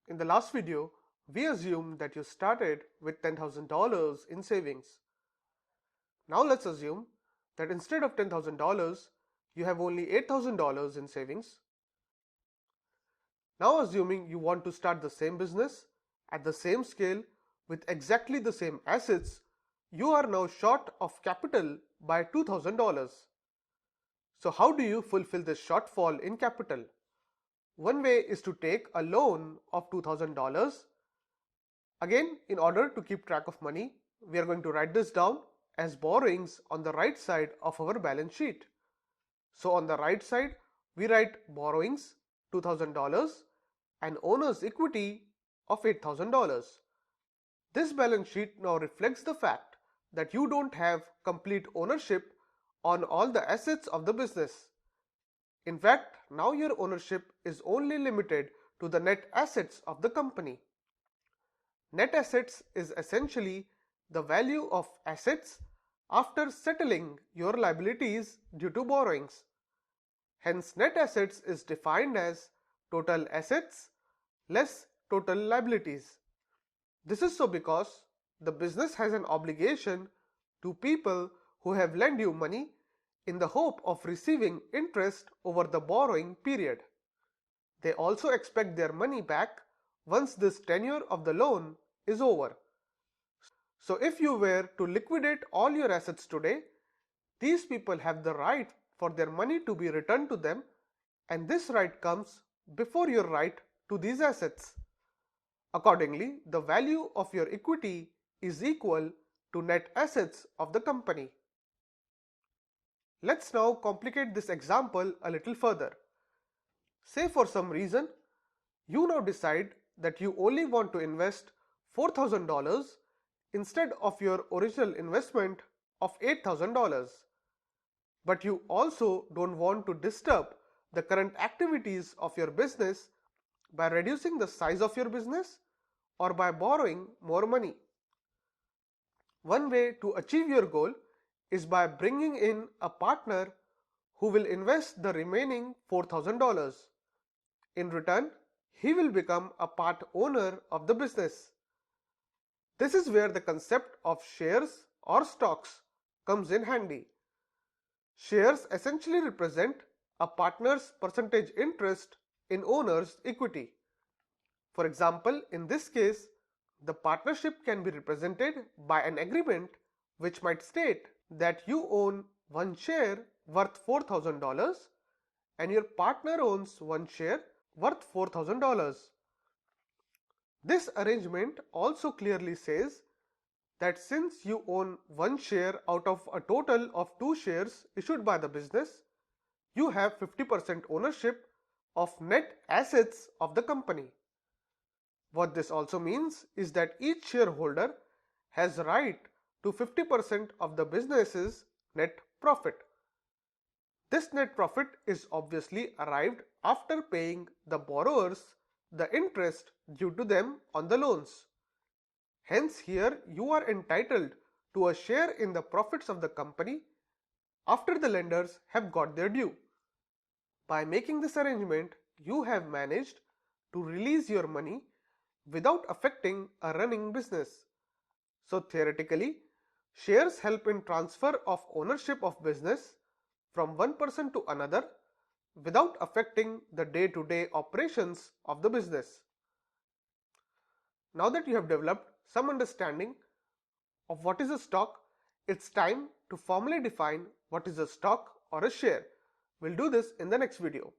In the last video, we assumed that you started with $10,000 in savings. Now let's assume that instead of $10,000, you have only $8,000 in savings. Now assuming you want to start the same business at the same scale with exactly the same assets, you are now short of capital by $2,000. So how do you fulfill this shortfall in capital? One way is to take a loan of $2,000. Again, in order to keep track of money, we are going to write this down as borrowings on the right side of our balance sheet. So on the right side, we write borrowings $2,000 and owner's equity of $8,000. This balance sheet now reflects the fact that you don't have complete ownership on all the assets of the business. In fact, now your ownership is only limited to the net assets of the company. Net assets is essentially the value of assets after settling your liabilities due to borrowings. Hence, net assets is defined as total assets less total liabilities. This is so because the business has an obligation to people who have lent you money in the hope of receiving interest over the borrowing period. They also expect their money back once this tenure of the loan is over. So if you were to liquidate all your assets today, these people have the right for their money to be returned to them, and this right comes before your right to these assets. Accordingly, the value of your equity is equal to net assets of the company. Let's now complicate this example a little further. Say for some reason, you now decide that you only want to invest $4,000 instead of your original investment of $8,000. But you also don't want to disturb the current activities of your business by reducing the size of your business or by borrowing more money. One way to achieve your goal is by bringing in a partner who will invest the remaining $4,000. In return, he will become a part owner of the business. This is where the concept of shares or stocks comes in handy. Shares essentially represent a partner's percentage interest in owner's equity. For example, in this case, the partnership can be represented by an agreement which might state that you own one share worth $4,000 and your partner owns one share worth $4,000. This arrangement also clearly says that since you own one share out of a total of 2 shares issued by the business, you have 50% ownership of net assets of the company. What this also means is that each shareholder has right to 50% of the business's net profit. This net profit is obviously arrived after paying the borrowers the interest due to them on the loans. Hence, here you are entitled to a share in the profits of the company after the lenders have got their due. By making this arrangement, you have managed to release your money without affecting a running business. So theoretically, shares help in transfer of ownership of business from one person to another without affecting the day-to-day operations of the business. Now that you have developed some understanding of what is a stock, it's time to formally define what is a stock or a share. We'll do this in the next video.